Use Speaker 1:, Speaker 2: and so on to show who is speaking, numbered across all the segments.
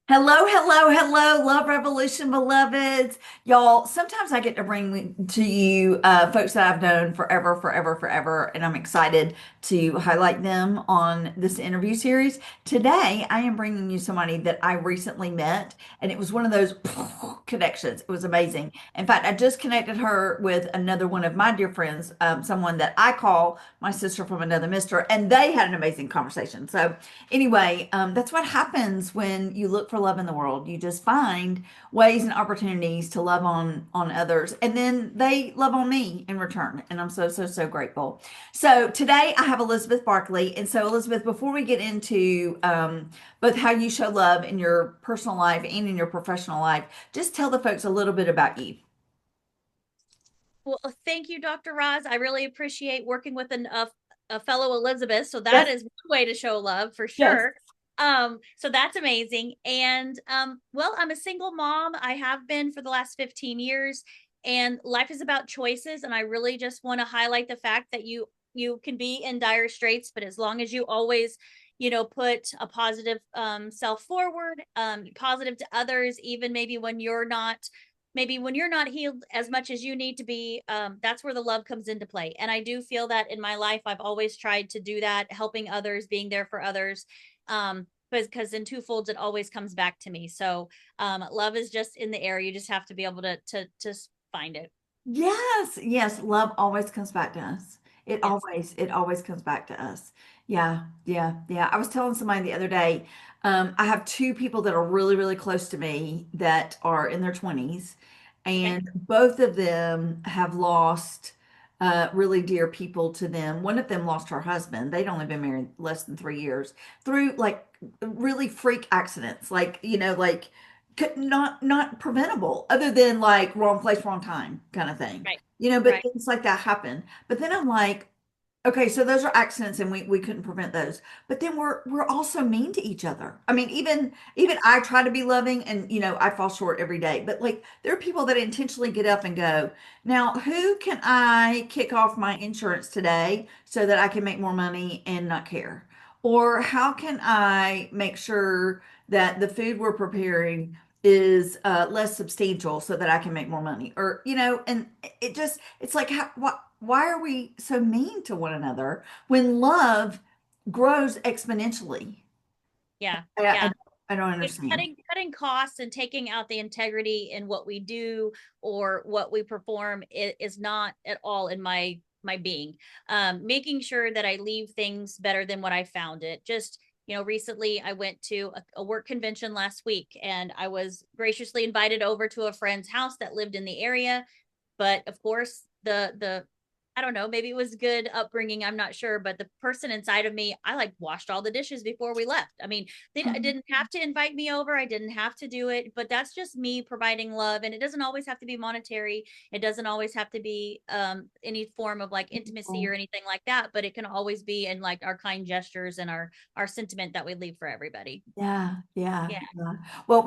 Speaker 1: Hello, hello, hello, Love Revolution beloveds. Y'all, sometimes I get to bring to you folks that I've known forever, forever, forever, and I'm excited to highlight them on this interview series. Today, I am bringing you somebody that I recently met, and it was one of those connections. It was amazing. In fact, I just connected her with another one of my dear friends, someone that I call my sister from another mister, and they had an amazing conversation. So, anyway, that's what happens when you look for love in the world. You just find ways and opportunities to love on others, and then they love on me in return. And I'm so grateful. So today I have Elizabeth Barkley, and so Elizabeth, before we get into both how you show love in your personal life and in your professional life, just tell the folks a little bit about you.
Speaker 2: Well, thank you, Dr. Roz. I really appreciate working with a fellow Elizabeth. So that
Speaker 1: Yes,
Speaker 2: is one way to show love for
Speaker 1: yes.
Speaker 2: sure. So that's amazing. And well, I'm a single mom. I have been for the last 15 years, and life is about choices. And I really just want to highlight the fact that you can be in dire straits, but as long as you always put a positive self forward, positive to others, even maybe when you're not healed as much as you need to be, that's where the love comes into play. And I do feel that in my life I've always tried to do that, helping others, being there for others, because in twofolds it always comes back to me. So love is just in the air. You just have to be able to find it.
Speaker 1: Yes, yes, love always comes back to us.
Speaker 2: Yes.
Speaker 1: It always comes back to us. Yeah, yeah, yeah. I was telling somebody the other day, I have two people that are really close to me that are in their 20s,
Speaker 2: Okay.
Speaker 1: and both of them have lost really dear people to them. One of them lost her husband. They'd only been married less than 3 years through like really freak accidents, like not preventable other than like wrong place, wrong time kind of thing.
Speaker 2: Right.
Speaker 1: But
Speaker 2: Right.
Speaker 1: things like that happen. But then I'm like, okay, so those are accidents and we couldn't prevent those. But then we're also mean to each other. I mean, even
Speaker 2: Yes.
Speaker 1: I try to be loving and I fall short every day. But like there are people that intentionally get up and go, now who can I kick off my insurance today so that I can make more money and not care? Or how can I make sure that the food we're preparing is less substantial so that I can make more money? Or, and it's like, why are we so mean to one another when love grows exponentially?
Speaker 2: Yeah.
Speaker 1: I, I,
Speaker 2: Yeah.
Speaker 1: don't- I don't
Speaker 2: It's
Speaker 1: understand.
Speaker 2: cutting costs and taking out the integrity in what we do or what we perform is not at all in my being. Making sure that I leave things better than what I found it. Just recently I went to a work convention last week, and I was graciously invited over to a friend's house that lived in the area. But of course, the I don't know, maybe it was good upbringing, I'm not sure, but the person inside of me, I like washed all the dishes before we left. I mean, I didn't have to invite me over. I didn't have to do it, but that's just me providing love. And it doesn't always have to be monetary. It doesn't always have to be any form of like intimacy or anything like that, but it can always be in like our kind gestures and our sentiment that we leave for everybody.
Speaker 1: Yeah, yeah,
Speaker 2: Yeah.
Speaker 1: yeah. Well,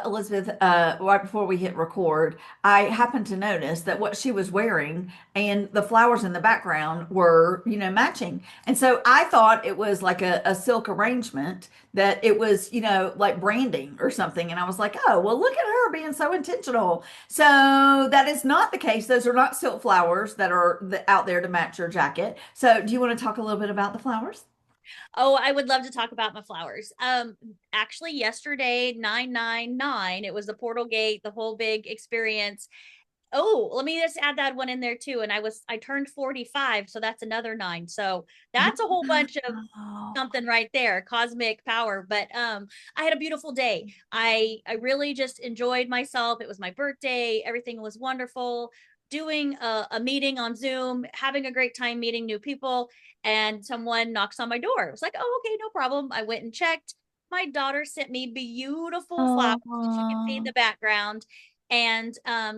Speaker 1: Elizabeth, right before we hit record, I happened to notice that what she was wearing and the flowers in the background were, matching. And so I thought it was like a silk arrangement, that it was, like branding or something. And I was like, oh, well, look at her being so intentional. So that is not the case. Those are not silk flowers that are out there to match your jacket. So do you want to talk a little bit about the flowers?
Speaker 2: Oh, I would love to talk about my flowers. Actually, yesterday, 999, it was the portal gate, the whole big experience. Oh, let me just add that one in there too. And I turned 45, so that's another nine. So that's a whole bunch of
Speaker 1: Wow.
Speaker 2: something right there, cosmic power. But I had a beautiful day. I really just enjoyed myself. It was my birthday. Everything was wonderful. Doing a meeting on Zoom, having a great time meeting new people, and someone knocks on my door. It was like, oh, okay, no problem. I went and checked. My daughter sent me beautiful flowers that you can see in
Speaker 1: Oh,
Speaker 2: the background. And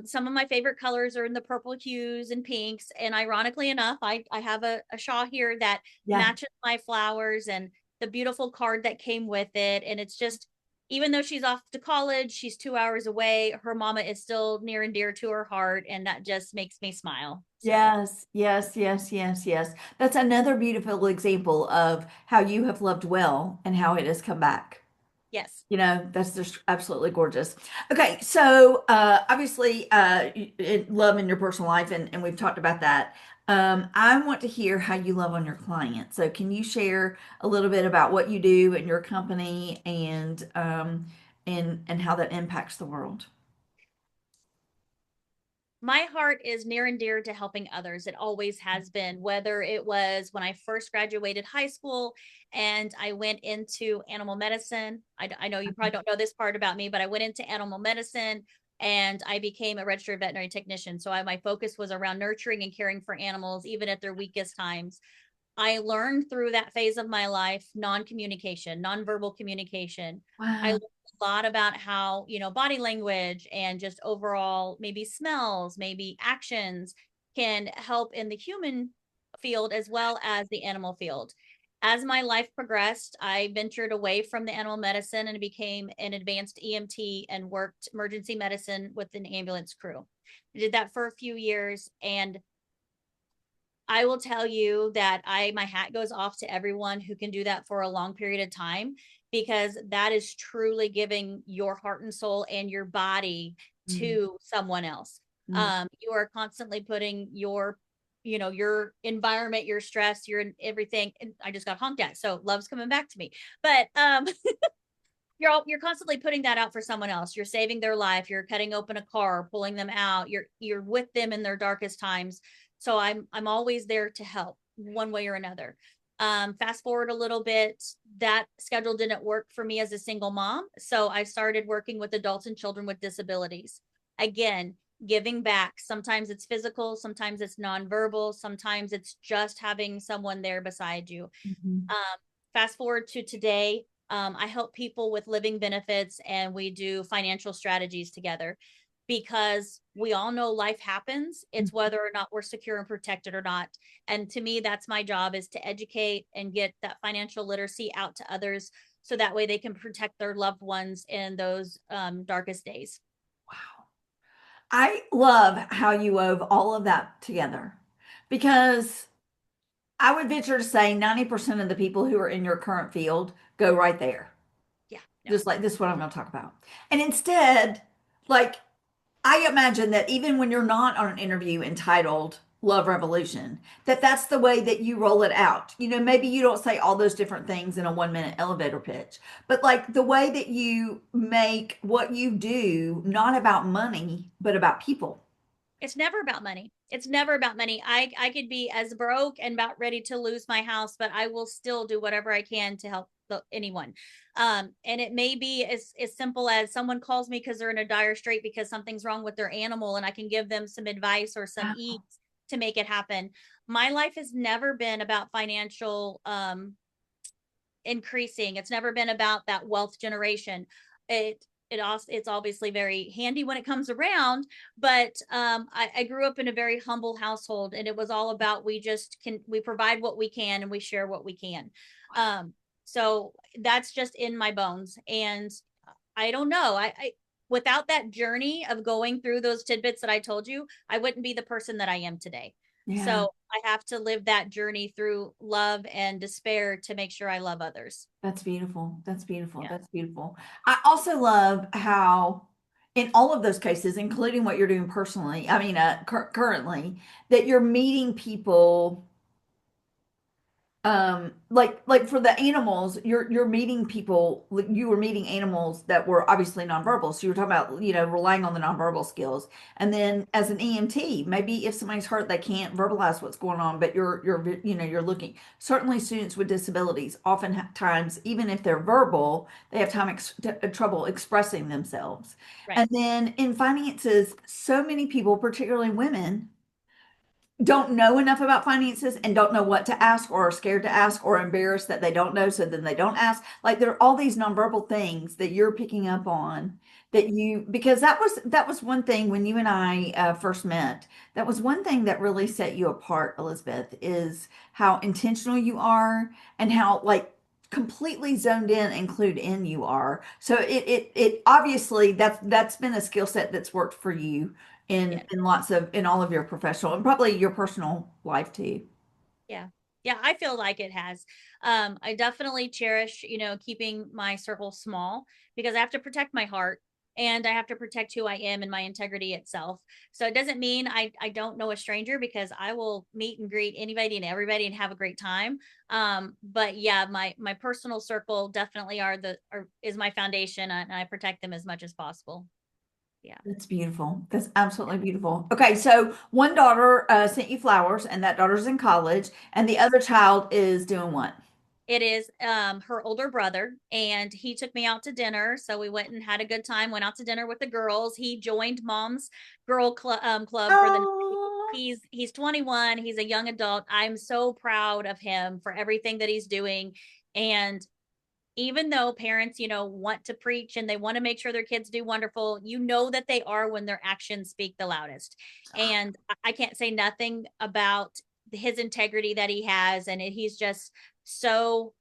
Speaker 2: some of my favorite colors are in the purple hues and pinks. And ironically enough, I have a shawl here that
Speaker 1: yeah.
Speaker 2: matches my flowers and the beautiful card that came with it. And it's just, even though she's off to college, she's 2 hours away, her mama is still near and dear to her heart. And that just makes me smile. So,
Speaker 1: Yes, yes, yes, yes, yes. That's another beautiful example of how you have loved well and how it has come back.
Speaker 2: Yes.
Speaker 1: That's just absolutely gorgeous. Okay, so obviously, love in your personal life, and we've talked about that. I want to hear how you love on your clients. So, can you share a little bit about what you do in your company and how that impacts the world?
Speaker 2: My heart is near and dear to helping others. It always has been, whether it was when I first graduated high school and I went into animal medicine. I know you probably don't know this part about me, but I went into animal medicine and I became a registered veterinary technician. So my focus was around nurturing and caring for animals, even at their weakest times. I learned through that phase of my life non-communication, non-verbal communication. I
Speaker 1: Wow.
Speaker 2: learned a lot about how, body language and just overall maybe smells, maybe actions can help in the human field as well as the animal field. As my life progressed, I ventured away from the animal medicine and became an advanced EMT and worked emergency medicine with an ambulance crew. I did that for a few years, and I will tell you that my hat goes off to everyone who can do that for a long period of time, because that is truly giving your heart and soul and your body
Speaker 1: Mm,
Speaker 2: to someone else.
Speaker 1: mm.
Speaker 2: You are constantly putting your environment, your stress, your everything. And I just got honked at, so love's coming back to me. But you're constantly putting that out for someone else. You're saving their life. You're cutting open a car, pulling them out. You're with them in their darkest times. So I'm always there to help one way or another. Fast forward a little bit, that schedule didn't work for me as a single mom. So I started working with adults and children with disabilities. Again, giving back. Sometimes it's physical, sometimes it's nonverbal, sometimes it's just having someone there beside you.
Speaker 1: Mhm.
Speaker 2: Um, Fast forward to today, I help people with living benefits and we do financial strategies together, because we all know life happens. It's whether or not we're secure and protected or not. And to me, that's my job, is to educate and get that financial literacy out to others so that way they can protect their loved ones in those darkest days.
Speaker 1: Wow. I love how you wove all of that together because I would venture to say 90% of the people who are in your current field go right there.
Speaker 2: Yeah, no.
Speaker 1: Just like this is what I'm going to talk about. And instead, like I imagine that even when you're not on an interview entitled Love Revolution, that's the way that you roll it out. Maybe you don't say all those different things in a 1 minute elevator pitch, but like the way that you make what you do not about money, but about people.
Speaker 2: It's never about money. It's never about money. I could be as broke and about ready to lose my house, but I will still do whatever I can to help anyone. And it may be as simple as someone calls me because they're in a dire strait because something's wrong with their animal, and I can give them some advice or some
Speaker 1: Wow.
Speaker 2: eats to make it happen. My life has never been about financial increasing. It's never been about that wealth generation. It's obviously very handy when it comes around, but I grew up in a very humble household, and it was all about we provide what we can and we share what we can. Um, so that's just in my bones, and I don't know. I without that journey of going through those tidbits that I told you, I wouldn't be the person that I am today.
Speaker 1: Yeah.
Speaker 2: So I have to live that journey through love and despair to make sure I love others.
Speaker 1: That's beautiful. That's beautiful.
Speaker 2: Yeah.
Speaker 1: That's beautiful. I also love how, in all of those cases, including what you're doing personally, I mean, currently, that you're meeting people like for the animals, you're meeting people, like, you were meeting animals that were obviously nonverbal, so you were talking about relying on the nonverbal skills. And then as an EMT, maybe if somebody's hurt, they can't verbalize what's going on, but you're looking. Certainly students with disabilities oftentimes, even if they're verbal, they have trouble expressing themselves.
Speaker 2: Right.
Speaker 1: And then in finances, so many people, particularly women, don't know enough about finances and don't know what to ask, or are scared to ask, or embarrassed that they don't know, so then they don't ask. Like there are all these nonverbal things that you're picking up on,
Speaker 2: Yep.
Speaker 1: because that was one thing when you and I first met. That was one thing that really set you apart, Elizabeth, is how intentional you are and how like completely zoned in and clued in you are. So it obviously that's been a skill set that's worked for you in
Speaker 2: Yeah.
Speaker 1: in lots of in all of your professional and probably your personal life too.
Speaker 2: Yeah. Yeah, I feel like it has. I definitely cherish, keeping my circle small because I have to protect my heart and I have to protect who I am and my integrity itself. So it doesn't mean I don't know a stranger because I will meet and greet anybody and everybody and have a great time. But yeah, my personal circle definitely is my foundation and I protect them as much as possible. Yeah.
Speaker 1: That's beautiful. That's absolutely beautiful. Okay, so one daughter sent you flowers, and that daughter's in college, and the
Speaker 2: Yes.
Speaker 1: other child is doing what?
Speaker 2: It is her older brother, and he took me out to dinner. So we went and had a good time. Went out to dinner with the girls. He joined Mom's Club for the night.
Speaker 1: Oh,
Speaker 2: He's 21. He's a young adult. I'm so proud of him for everything that he's doing. And even though parents, want to preach and they want to make sure their kids do wonderful, that they are when their actions speak the loudest. And I can't say nothing about his integrity that he has. And he's just so,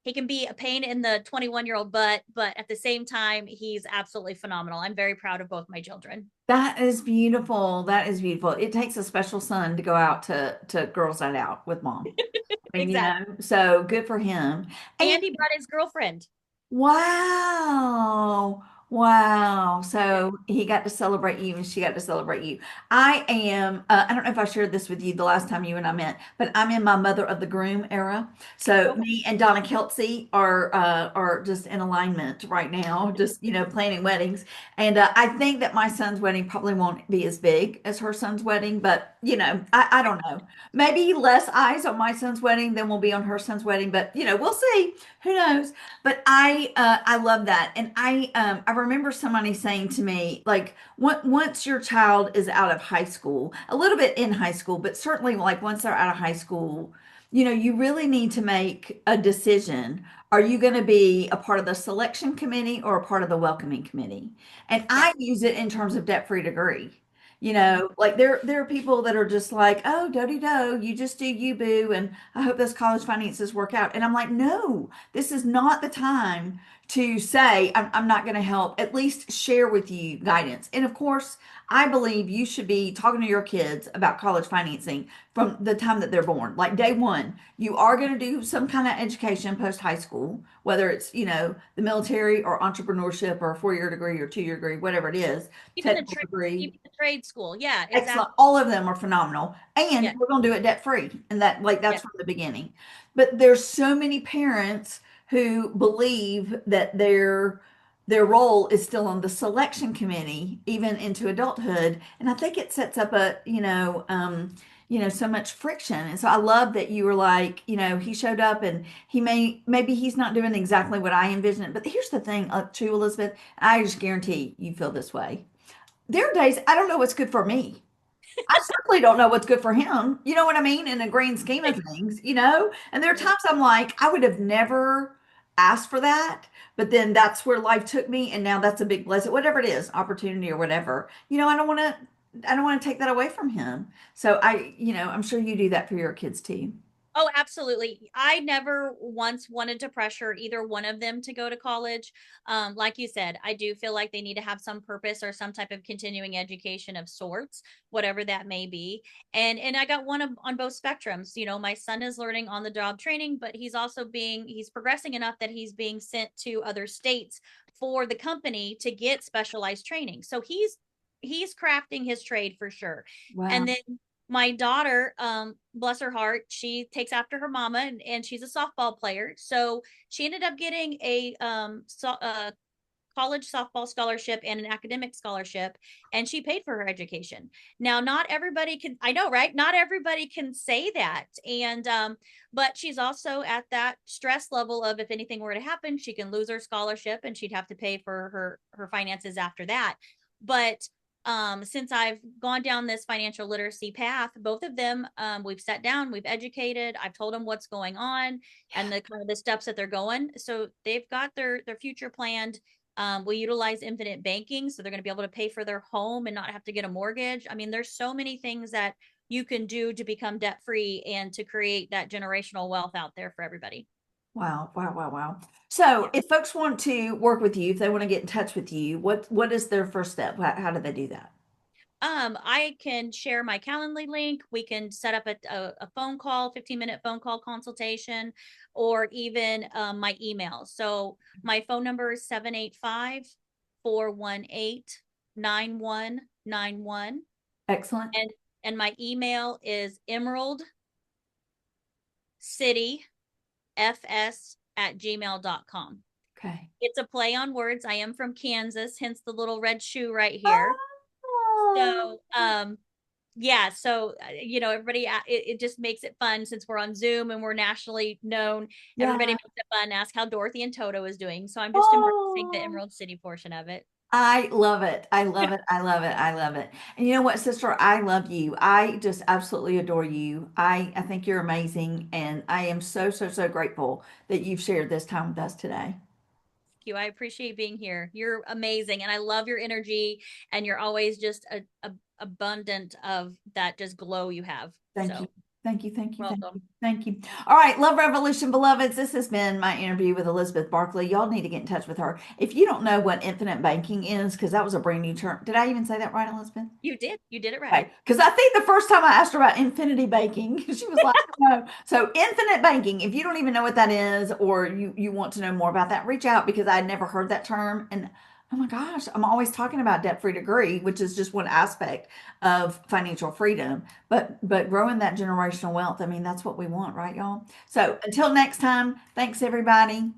Speaker 2: he can be a pain in the 21-year-old butt, but at the same time, he's absolutely phenomenal. I'm very proud of both my children.
Speaker 1: that is beautiful. That is beautiful. It takes a special son to go out to girls' night out with mom. I mean,
Speaker 2: Exactly.
Speaker 1: so good for him. And
Speaker 2: And he brought his girlfriend.
Speaker 1: wow. Wow.
Speaker 2: Yeah.
Speaker 1: So he got to celebrate you and she got to celebrate you. I don't know if I shared this with you the last time you and I met, but I'm in my mother of the groom era. So
Speaker 2: Okay.
Speaker 1: me and Donna Kelsey are just in alignment right now, just, planning weddings. And I think that my son's wedding probably won't be as big as her son's wedding, but, I don't know. Maybe less eyes on my son's wedding than will be on her son's wedding, but, we'll see. Who knows? But I love that, and I remember somebody saying to me like once your child is out of high school, a little bit in high school, but certainly like once they're out of high school, you really need to make a decision. Are you going to be a part of the selection committee or a part of the welcoming committee? And
Speaker 2: Yeah.
Speaker 1: I use it in terms of debt free degree.
Speaker 2: Mhm.
Speaker 1: Like there are people that are just like, oh, do do, you just do you, boo, and I hope those college finances work out. And I'm like, no, this is not the time to say I'm not going to help. At least share with you guidance. And of course, I believe you should be talking to your kids about college financing from the time that they're born. Like day one, you are going to do some kind of education post high school, whether it's, the military or entrepreneurship or a 4-year degree or 2-year degree, whatever it is,
Speaker 2: Even the
Speaker 1: technical
Speaker 2: trade,
Speaker 1: degree.
Speaker 2: even the trade school. Yeah,
Speaker 1: Excellent.
Speaker 2: exactly.
Speaker 1: All of them are phenomenal.
Speaker 2: Yeah.
Speaker 1: And we're going to do it debt free. And
Speaker 2: Yeah.
Speaker 1: that's from the beginning. But there's so many parents who believe that their role is still on the selection committee, even into adulthood. And I think it sets up so much friction. And so I love that you were like, he showed up and maybe he's not doing exactly what I envisioned. But here's the thing, too, Elizabeth, I just guarantee you feel this way. There are days I don't know what's good for me. I certainly don't know what's good for him. You know what I mean? In a grand scheme of things. And there are
Speaker 2: Mhm.
Speaker 1: times I'm like, I would have never asked for that, but then that's where life took me, and now that's a big blessing, whatever it is, opportunity or whatever. I don't want to take that away from him. So I'm sure you do that for your kids too.
Speaker 2: Oh, absolutely. I never once wanted to pressure either one of them to go to college. Like you said, I do feel like they need to have some purpose or some type of continuing education of sorts, whatever that may be. And I got on both spectrums. My son is learning on the job training, but he's progressing enough that he's being sent to other states for the company to get specialized training. So he's crafting his trade for sure. And
Speaker 1: Wow.
Speaker 2: then my daughter, bless her heart, she takes after her mama and she's a softball player. So she ended up getting a college softball scholarship and an academic scholarship, and she paid for her education. Now, not everybody can, I know, right? Not everybody can say that. And, but she's also at that stress level of if anything were to happen, she can lose her scholarship and she'd have to pay for her finances after that. But since I've gone down this financial literacy path, both of them, we've sat down, we've educated, I've told them what's going on and the kind of the steps that they're going. So they've got their future planned. We utilize infinite banking, so they're going to be able to pay for their home and not have to get a mortgage. I mean, there's so many things that you can do to become debt free and to create that generational wealth out there for everybody.
Speaker 1: Wow, wow, wow, wow. So
Speaker 2: Yeah.
Speaker 1: if folks want to work with you, if they want to get in touch with you, what is their first step? How do they do that?
Speaker 2: I can share my Calendly link. We can set up a phone call, 15-minute phone call consultation, or even my email. So my phone number is 785-418-9191.
Speaker 1: Excellent.
Speaker 2: And my email is emeraldcityfs@gmail.com.
Speaker 1: Okay.
Speaker 2: It's a play on words. I am from Kansas, hence the little red shoe right here.
Speaker 1: Oh,
Speaker 2: So, yeah, so everybody, it just makes it fun since we're on Zoom and we're nationally known. Everybody
Speaker 1: yeah.
Speaker 2: makes it fun, ask how Dorothy and Toto is doing. So I'm just embracing the
Speaker 1: Oh,
Speaker 2: Emerald City portion of it.
Speaker 1: I love it. I love it. I love it. I love it. And you know what, sister? I love you. I just absolutely adore you. I think you're amazing. And I am so, so, so grateful that you've shared this time with us today.
Speaker 2: Thank you. I appreciate being here. You're amazing, and I love your energy, and you're always just a abundant of that just glow you have.
Speaker 1: Thank you.
Speaker 2: So
Speaker 1: Thank you. Thank you. Thank you.
Speaker 2: welcome.
Speaker 1: Thank you. All right. Love Revolution, beloveds. This has been my interview with Elizabeth Barkley. Y'all need to get in touch with her. If you don't know what infinite banking is, because that was a brand new term. Did I even say that right, Elizabeth?
Speaker 2: You did it right.
Speaker 1: Okay. Because I think the first time I asked her about infinity banking, she was like, no. So infinite banking, if you don't even know what that is, or you want to know more about that, reach out because I'd never heard that term. And oh my gosh, I'm always talking about debt-free degree, which is just one aspect of financial freedom. But growing that generational wealth, I mean, that's what we want, right, y'all? So until next time, thanks everybody.